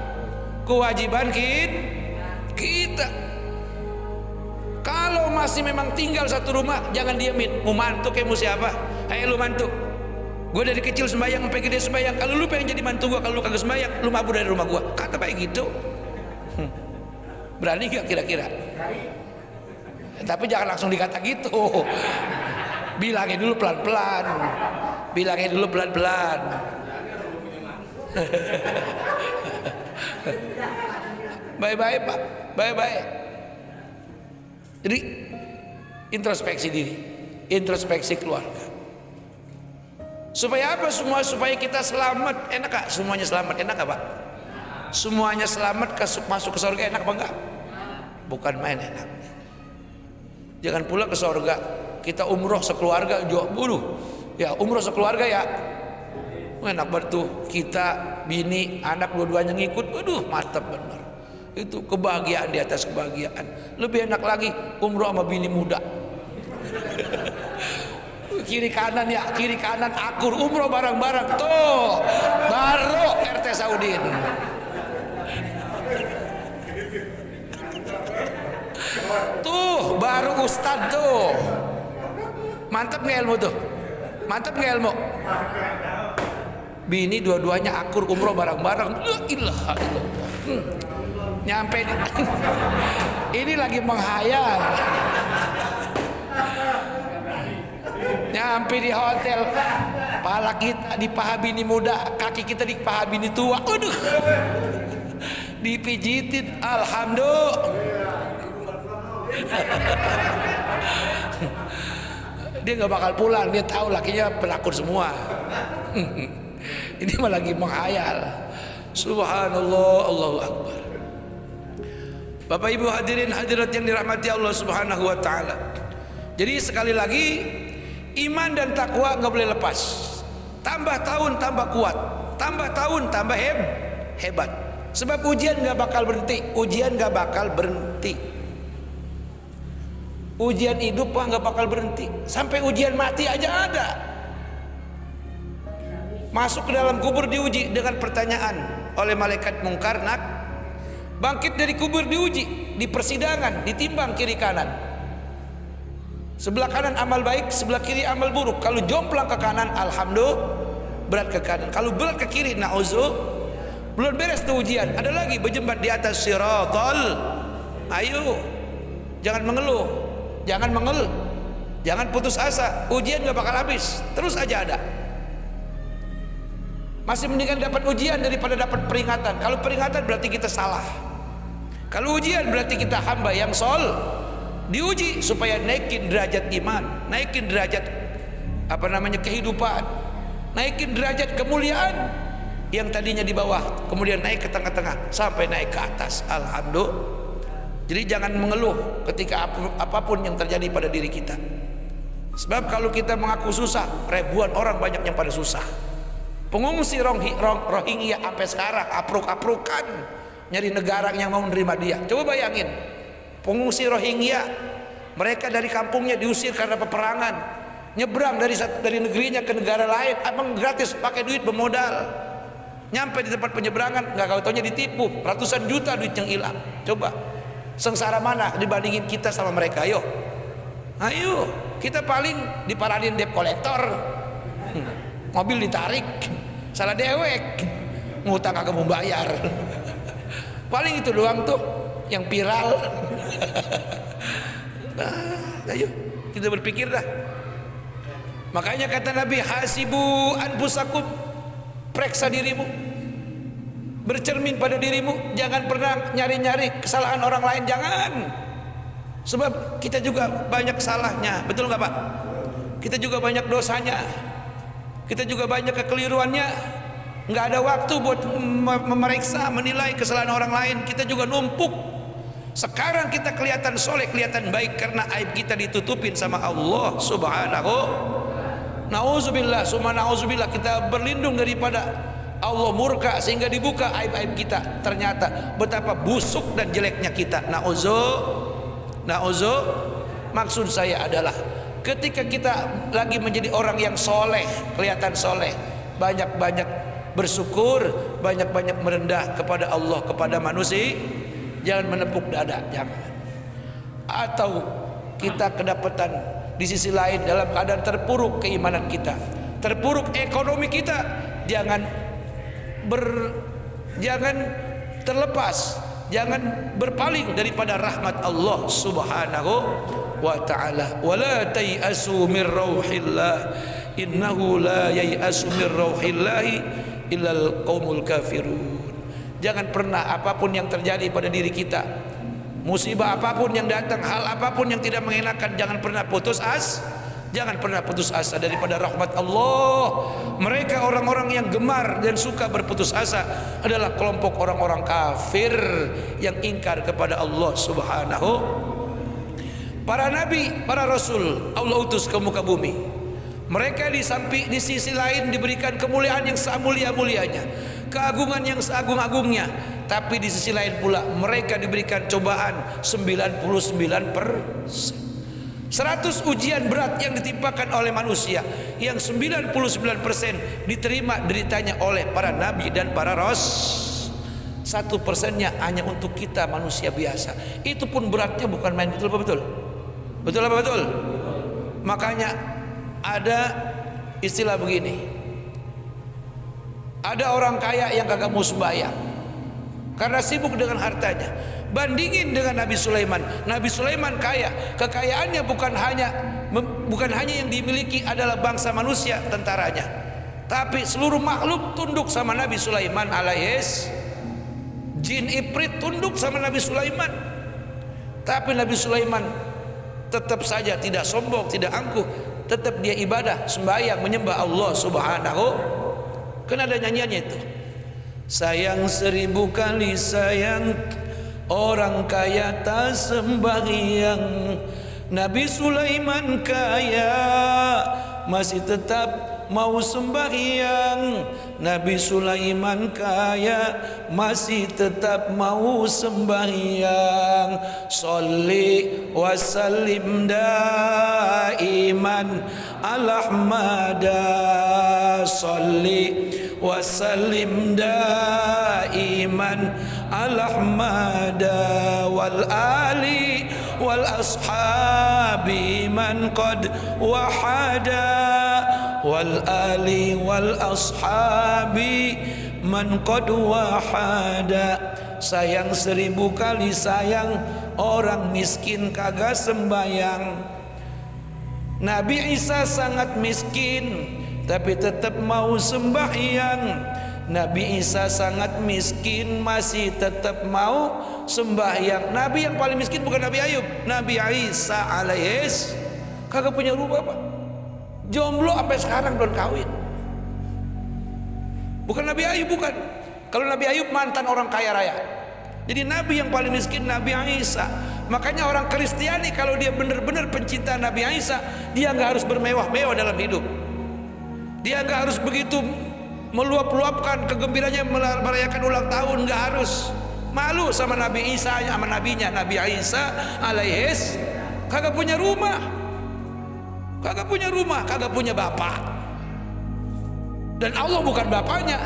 Kewajiban kita. Kalau masih memang tinggal satu rumah, jangan diemin. Mau mantu kayak mau siapa? Ayo lu mantu. Gue dari kecil sembahyang sampai gede sembahyang. Kalau lu pengen jadi mantu gue, kalau lu kagak sembahyang, lu mabur dari rumah gue. Kata baik gitu. Berani gak kira-kira? Tapi jangan langsung dikata gitu. Bilangin dulu pelan-pelan. Bilangin dulu pelan-pelan. Baik-baik pak, baik-baik. Jadi introspeksi diri, introspeksi keluarga. Supaya apa semua? Supaya kita selamat. Enak gak? Semuanya selamat. Enak gak pak? Semuanya selamat masuk ke surga. Enak apa enggak? Bukan main enak. Jangan pula ke surga kita umroh sekeluarga buluh. Ya umroh sekeluarga ya. Enak banget tuh. Kita bini anak dua-duanya ngikut. Waduh mantap bener. Itu kebahagiaan di atas kebahagiaan. Lebih enak lagi umroh sama bini muda. Kiri kanan ya, kiri kanan akur, umroh bareng-bareng. Tuh baru RT Saudin. Tuh baru ustad tuh. Mantap nggak ilmu tuh? Mantap nggak ilmu? Bini dua-duanya akur umroh bareng-bareng. La ilaha illallah. Nyampe ini lagi menghayal. Nyampe di hotel, pala kita di paha bini muda, kaki kita di paha bini tua. Aduh, dipijitin, alhamdulillah. Dia nggak bakal pulang, dia tahu lakinya pelakor semua. Ini mah lagi menghayal. Subhanallah, Allahu Akbar. Bapak Ibu hadirin hadirat yang dirahmati Allah Subhanahu wa taala. Jadi sekali lagi iman dan takwa nggak boleh lepas. Tambah tahun tambah kuat, tambah tahun tambah hebat. Sebab ujian nggak bakal berhenti, ujian nggak bakal berhenti. Ujian hidup nggak bakal berhenti, sampai ujian mati aja ada. Masuk ke dalam kubur diuji dengan pertanyaan oleh malaikat mungkar nak. Bangkit dari kubur diuji, di persidangan ditimbang kiri kanan. Sebelah kanan amal baik, sebelah kiri amal buruk. Kalau jomplang ke kanan, alhamdulillah berat ke kanan. Kalau berat ke kiri, na'udzubillah, belum beres tuh ujian. Ada lagi berjembat di atas siratal. Ayo, jangan mengeluh, jangan putus asa. Ujian gak bakal habis, terus aja ada. Masih mendingan dapat ujian daripada dapat peringatan. Kalau peringatan berarti kita salah. Kalau ujian berarti kita hamba yang diuji supaya naikin derajat iman, naikin derajat kehidupan, naikin derajat kemuliaan yang tadinya di bawah kemudian naik ke tengah-tengah sampai naik ke atas. Alhamdulillah. Jadi jangan mengeluh ketika apapun yang terjadi pada diri kita. Sebab kalau kita mengaku susah, ribuan orang banyak yang pada susah. Pengungsi Rohingya sampai sekarang apruk-aprukan nyari negara yang mau menerima dia. Coba bayangin, pengungsi Rohingya, mereka dari kampungnya diusir karena peperangan, nyebrang dari negerinya ke negara lain, abang gratis pakai duit bermodal. Nyampe di tempat penyeberangan, nggak tahu taunya ditipu, ratusan juta duit yang hilang. Coba sengsara mana dibandingin kita sama mereka? Ayo, kita paling diparanin debt kolektor, mobil ditarik, salah dewek, ngutang kagak mau bayar. Paling itu doang tuh yang viral. Nah, ayo kita berpikir dah. Makanya kata Nabi, hasibu anfusakum, periksa dirimu, bercermin pada dirimu, jangan pernah nyari-nyari kesalahan orang lain, jangan. Sebab kita juga banyak salahnya, betul nggak Pak? Kita juga banyak dosanya, kita juga banyak kekeliruannya. Nggak ada waktu buat memeriksa, menilai kesalahan orang lain. Kita juga numpuk. Sekarang kita kelihatan soleh, kelihatan baik karena aib kita ditutupin sama Allah Subhanahu. Nauzubillah, summa nauzubillah, kita berlindung daripada Allah murka sehingga dibuka aib-aib kita. Ternyata betapa busuk dan jeleknya kita. Maksud saya adalah ketika kita lagi menjadi orang yang soleh, kelihatan soleh, banyak-banyak bersyukur, banyak-banyak merendah kepada Allah, kepada manusia. Jangan menepuk dada, jangan. Atau kita kedapatan di sisi lain dalam keadaan terpuruk keimanan kita, terpuruk ekonomi kita, jangan terlepas, jangan berpaling daripada rahmat Allah Subhanahu wa ta'ala. Wala tayasu min rauhillah, innahu la yayasu min rauhillahi illal qaumul kafirun. Jangan pernah apapun yang terjadi pada diri kita, musibah apapun yang datang, hal apapun yang tidak mengenakan, jangan pernah putus asa. Jangan pernah putus asa daripada rahmat Allah. Mereka orang-orang yang gemar dan suka berputus asa adalah kelompok orang-orang kafir yang ingkar kepada Allah Subhanahu. Para nabi, para rasul Allah utus ke muka bumi. Mereka di sisi lain diberikan kemuliaan yang semulia-mulianya, keagungan yang seagung-agungnya. Tapi di sisi lain pula mereka diberikan cobaan 99%. 100 ujian berat yang ditimpakan oleh manusia, yang 99% diterima deritanya oleh para nabi dan para rasul. 1%-nya hanya untuk kita manusia biasa. Itu pun beratnya bukan main. Betul apa betul? Betul apa betul? Makanya ada istilah begini, ada orang kaya yang kagak mau sembahyang karena sibuk dengan hartanya. Bandingin dengan Nabi Sulaiman. Nabi Sulaiman kaya, kekayaannya bukan hanya yang dimiliki adalah bangsa manusia, tentaranya, tapi seluruh makhluk tunduk sama Nabi Sulaiman alaihis. Jin Ifrit tunduk sama Nabi Sulaiman. Tapi Nabi Sulaiman tetap saja tidak sombong, tidak angkuh, tetap dia ibadah, sembahyang, menyembah Allah Subhanahu. Kan ada nyanyiannya itu. Sayang 1000 kali sayang, orang kaya tak sembahyang. Nabi Sulaiman kaya, masih tetap mau sembahyang. Nabi Sulaiman kaya, masih tetap mau sembahyang. Sholli wa sallim daiman ala Ahmada. Sholli wa sallim daiman ala Ahmada wal ali wal ashabi man qad wahada. Wal ali wal ashabi man qad wahada. Sayang 1000 kali sayang, orang miskin kagak sembayang. Nabi Isa sangat miskin tapi tetap mau sembahyang. Nabi Isa sangat miskin masih tetap mau sembahyang. Nabi yang paling miskin bukan Nabi Ayub, Nabi Isa alaihis. Kagak punya rumah Pak, jomblo sampai sekarang belum kawin. Bukan Nabi Ayub, bukan. Kalau Nabi Ayub mantan orang kaya raya. Jadi Nabi yang paling miskin Nabi Isa. Makanya orang Kristiani kalau dia benar-benar pencinta Nabi Isa, dia nggak harus bermewah-mewah dalam hidup. Dia nggak harus begitu meluap-luapkan kegembiranya merayakan ulang tahun, nggak harus. Malu sama Nabi Isa, sama nabinya Nabi Isa alaihis. Kagak punya rumah, kagak punya rumah, kagak punya bapak. Dan Allah bukan bapaknya.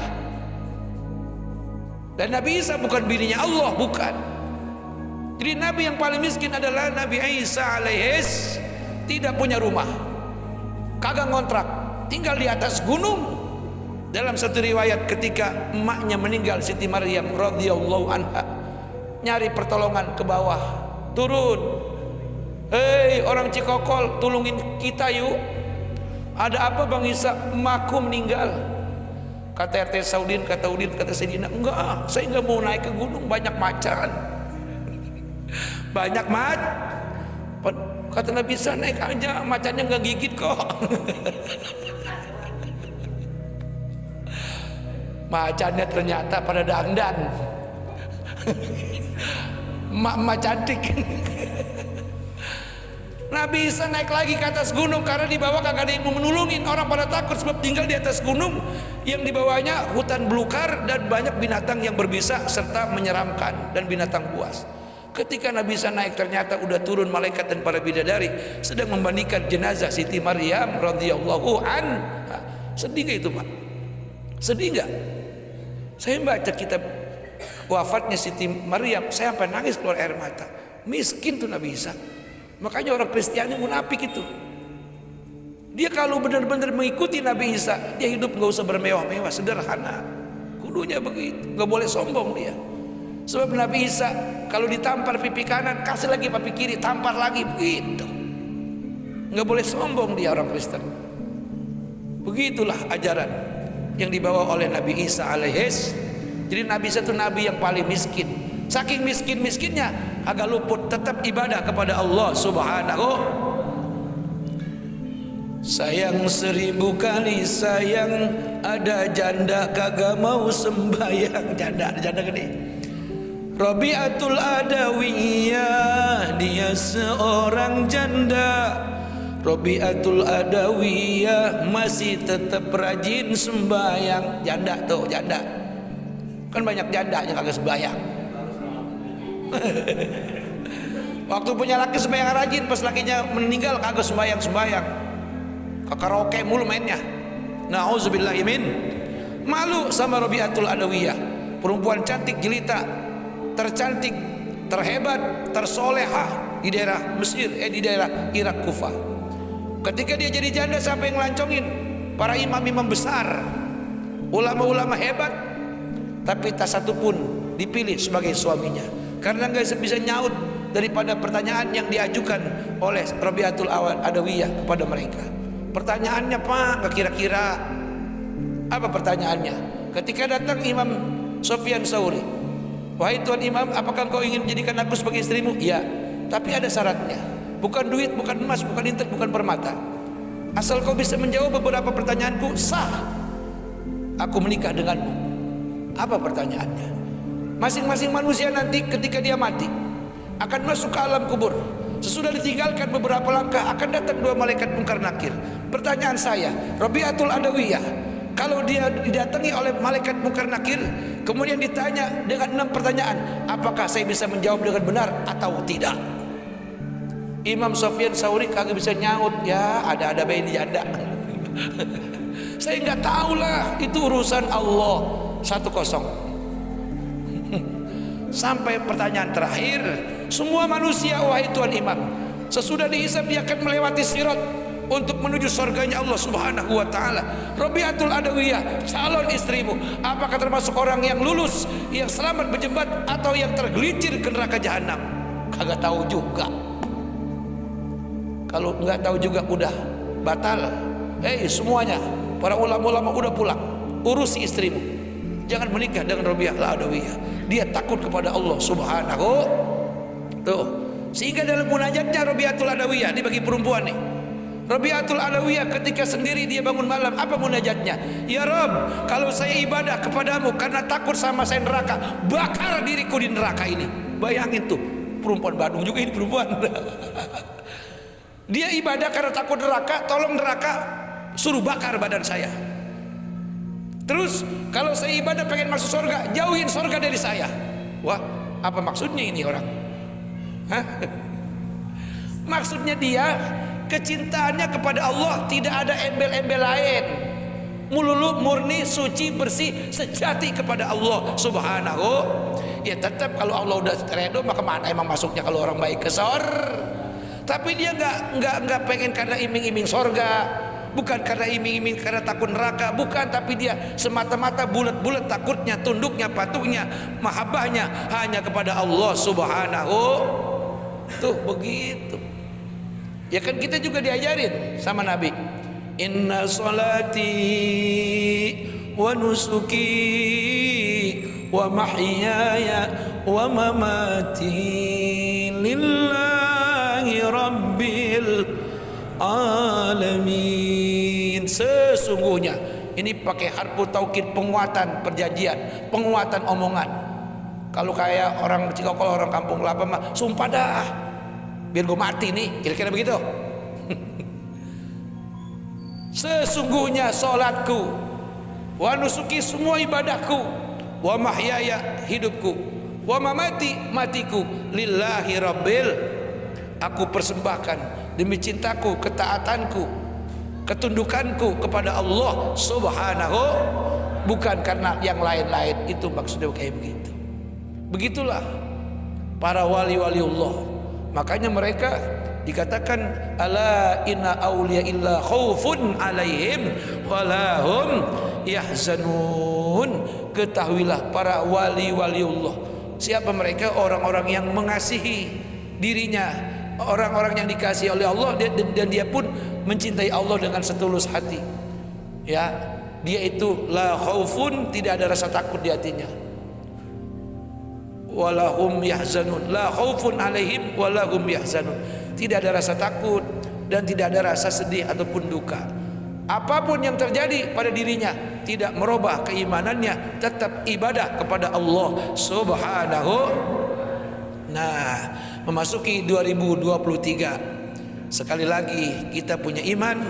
Dan Nabi Isa bukan bininya Allah, bukan. Jadi Nabi yang paling miskin adalah Nabi Isa alaihis. Tidak punya rumah, kagak ngontrak, tinggal di atas gunung. Dalam satu riwayat ketika emaknya meninggal, Siti Maryam radhiyallahu anha, nyari pertolongan ke bawah, turun. Hei orang Cikokol, tolongin kita yuk. Ada apa Bang Isa? Emakku meninggal. Kata RT Saudin, kata Udin, kata Saidina, enggak, saya enggak mau naik ke gunung, banyak macan. Banyak kata Nabi Isa, naik aja, macannya enggak gigit kok. Macannya ternyata pada dandan. Mak cantik. Nabi Isa naik lagi ke atas gunung karena di bawah kagak ada yang mau menolongin. Orang pada takut sebab tinggal di atas gunung yang di bawahnya hutan belukar dan banyak binatang yang berbisa serta menyeramkan dan binatang buas. Ketika Nabi Isa naik ternyata udah turun malaikat dan para bidadari sedang memandikan jenazah Siti Maryam radhiyallahu anha. Sedih gak itu Pak? Sedih gak? Saya baca kitab wafatnya Siti Maryam, saya sampai nangis keluar air mata. Miskin tuh Nabi Isa. Makanya orang Kristiani munafik itu. Dia kalau benar-benar mengikuti Nabi Isa, dia hidup nggak usah bermewah-mewah, sederhana. Kudunya begitu, nggak boleh sombong dia. Sebab Nabi Isa kalau ditampar pipi kanan, kasih lagi pipi kiri, tampar lagi, begitu. Nggak boleh sombong dia orang Kristen. Begitulah ajaran yang dibawa oleh Nabi Isa alaihis. Jadi Nabi Isa itu nabi yang paling miskin. Saking miskin-miskinnya agak luput tetap ibadah kepada Allah Subhanahu. Sayang 1000 kali sayang, ada janda kagak mau sembayang. Janda gede. Rabi'atul Adawiyah, dia seorang janda. Rabi'atul Adawiyah masih tetap rajin sembayang. Janda tuh, janda. Kan banyak janda yang kagak sembayang. Waktu punya laki sembahyang rajin, pas lakinya meninggal kagak sembahyang. Ke karaoke mulu mainnya. Nauzubillahi min. Malu sama Rabi'atul Adawiyah, perempuan cantik jelita, tercantik, terhebat, tersolehah di daerah Mesir, di daerah Irak Kufah. Ketika dia jadi janda, siapa yang ngelancongin? Para imam-imam besar, ulama-ulama hebat, tapi tak satu pun dipilih sebagai suaminya. Karena nggak bisa nyaut daripada pertanyaan yang diajukan oleh Rabi'atul Adawiyah kepada mereka. Pertanyaannya Pak, kira-kira apa pertanyaannya? Ketika datang Imam Sufyan Tsauri, wahai Tuan Imam, apakah engkau ingin menjadikan aku sebagai istrimu? Iya, tapi ada syaratnya. Bukan duit, bukan emas, bukan intek, bukan permata. Asal kau bisa menjawab beberapa pertanyaanku, sah aku menikah denganmu. Apa pertanyaannya? Masing-masing manusia nanti ketika dia mati akan masuk ke alam kubur. Sesudah ditinggalkan beberapa langkah akan datang 2 malaikat mungkar nakir. Pertanyaan saya, Rabi'atul Adawiyah, kalau dia didatangi oleh malaikat mungkar nakir kemudian ditanya dengan 6 pertanyaan, apakah saya bisa menjawab dengan benar atau tidak? Imam Sufyan Tsauri kagak bisa nyaut. Ya ada bayi janda. Saya nggak tahu lah, itu urusan Allah. 1-0. Sampai pertanyaan terakhir, semua manusia wahai Tuan Imam, sesudah dihisab dia akan melewati sirat untuk menuju surganya Allah Subhanahu wa taala. Rabi'atul Adawiyah, calon istrimu, apakah termasuk orang yang lulus, yang selamat berjembat, atau yang tergelincir ke neraka jahanam? Kagak tahu juga. Kalau nggak tahu juga udah batal. Semuanya para ulama-ulama udah pulang. Urusi istrimu, jangan menikah dengan Rabi'atul Adawiyah. Dia takut kepada Allah Subhanahu. Tuh, sehingga dalam munajatnya Rabi'atul Adawiyah dibagi perempuan nih. Rabi'atul Adawiyah ketika sendiri dia bangun malam, apa munajatnya? Ya Rabb, kalau saya ibadah kepadamu karena takut sama saya neraka, bakar diriku di neraka ini. Bayangin tuh, perempuan Bandung juga ini perempuan. Dia ibadah karena takut neraka, tolong neraka suruh bakar badan saya. Terus kalau saya ibadah pengen masuk surga, jauhin surga dari saya. Wah, apa maksudnya ini orang? Hah? Maksudnya dia kecintaannya kepada Allah tidak ada embel-embel lain. Melulu murni, suci, bersih, sejati kepada Allah Subhanahu. Ya tetap kalau Allah udah redo, maka mana emang masuknya kalau orang baik ke surga. Tapi dia nggak pengen karena iming-iming surga, bukan karena iming-iming, karena takut neraka, bukan, tapi dia semata-mata bulat-bulat takutnya, tunduknya, patuhnya, mahabbahnya hanya kepada Allah Subhanahu. Tuh begitu. Ya kan kita juga diajarin sama Nabi, inna salati wa nusuki wa mahyaya wa mamati lillahi rabbil alamin. Sesungguhnya, ini pakai harfu taukid, penguatan perjanjian, penguatan omongan. Kalau kayak orang Cikokol, orang kampung Kelapa mah, sumpah dah biar gue mati nih, kira-kira begitu. Sesungguhnya solatku, wa nusuki semua ibadahku, wa mahyaya hidupku, wa mamati matiku, lillahi rabbil, aku persembahkan demi cintaku, ketaatanku, ketundukanku kepada Allah Subhanahu, bukan karena yang lain-lain. Itu maksudnya kayak begitu. Begitulah para wali-wali Allah. Makanya mereka dikatakan ala inna awliya illa khaufun alaihim walahum yahzanun. Ketahuilah para wali-wali Allah, siapa mereka? Orang-orang yang mengasihi dirinya, orang-orang yang dikasihi oleh Allah, dan dia pun mencintai Allah dengan setulus hati. Ya, dia itu la khaufun, tidak ada rasa takut di hatinya. Walahum yahzanun, la khaufun alaihim walahum yahzanun. Tidak ada rasa takut dan tidak ada rasa sedih ataupun duka. Apapun yang terjadi pada dirinya tidak merubah keimanannya, tetap ibadah kepada Allah Subhanahu. Nah, memasuki 2023, sekali lagi kita punya iman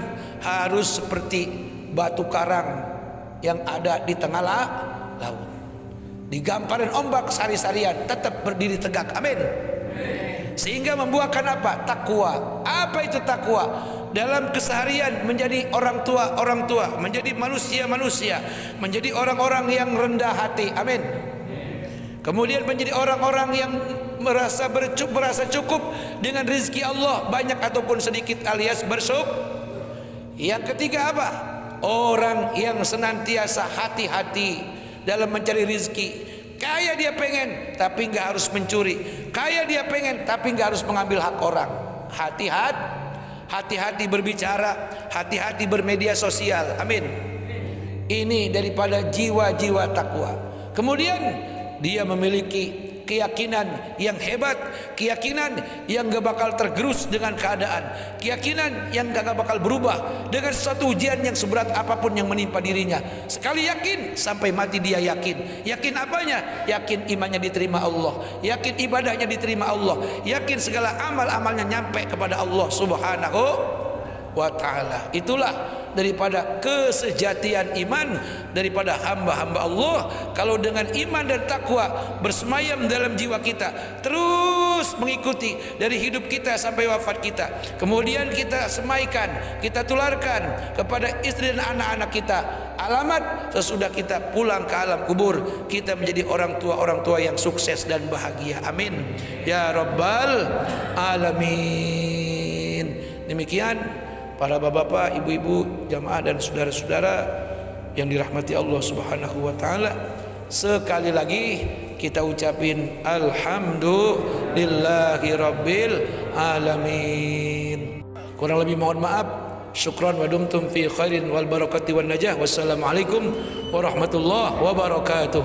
harus seperti batu karang yang ada di tengah laut, digamparin ombak sari-sarian, tetap berdiri tegak. Amin. Sehingga membuahkan apa? Takwa. Apa itu takwa? Dalam keseharian menjadi orang tua, menjadi manusia, menjadi orang-orang yang rendah hati. Amin. Kemudian menjadi orang-orang yang merasa cukup dengan rezeki Allah, banyak ataupun sedikit, alias bersyukur. Yang ketiga apa? Orang yang senantiasa hati-hati dalam mencari rezeki. Kaya dia pengen, tapi nggak harus mencuri. Kaya dia pengen, tapi nggak harus mengambil hak orang. Hati-hati berbicara, hati-hati bermedia sosial. Amin. Ini daripada jiwa-jiwa takwa. Kemudian dia memiliki keyakinan yang hebat, keyakinan yang gak bakal tergerus dengan keadaan, keyakinan yang gak bakal berubah dengan suatu ujian yang seberat apapun yang menimpa dirinya. Sekali yakin, sampai mati dia yakin. Yakin apanya? Yakin imannya diterima Allah, yakin ibadahnya diterima Allah, yakin segala amal-amalnya nyampe kepada Allah Subhanahu wa ta'ala. Itulah daripada kesejatian iman daripada hamba-hamba Allah. Kalau dengan iman dan takwa bersemayam dalam jiwa kita, terus mengikuti dari hidup kita sampai wafat kita, kemudian kita semaikan, kita tularkan kepada istri dan anak-anak kita. Alamat sesudah kita pulang ke alam kubur, kita menjadi orang tua yang sukses dan bahagia. Amin ya rabbal alamin. Demikian para bapak-bapak, ibu-ibu, jamaah dan saudara-saudara yang dirahmati Allah Subhanahu wa taala, sekali lagi kita ucapin alhamdulillahi rabbil alamin. Kurang lebih mohon maaf. Syukran wa dumtum fi khairin wal barakati wan najah. Wassalamualaikum warahmatullahi wabarakatuh.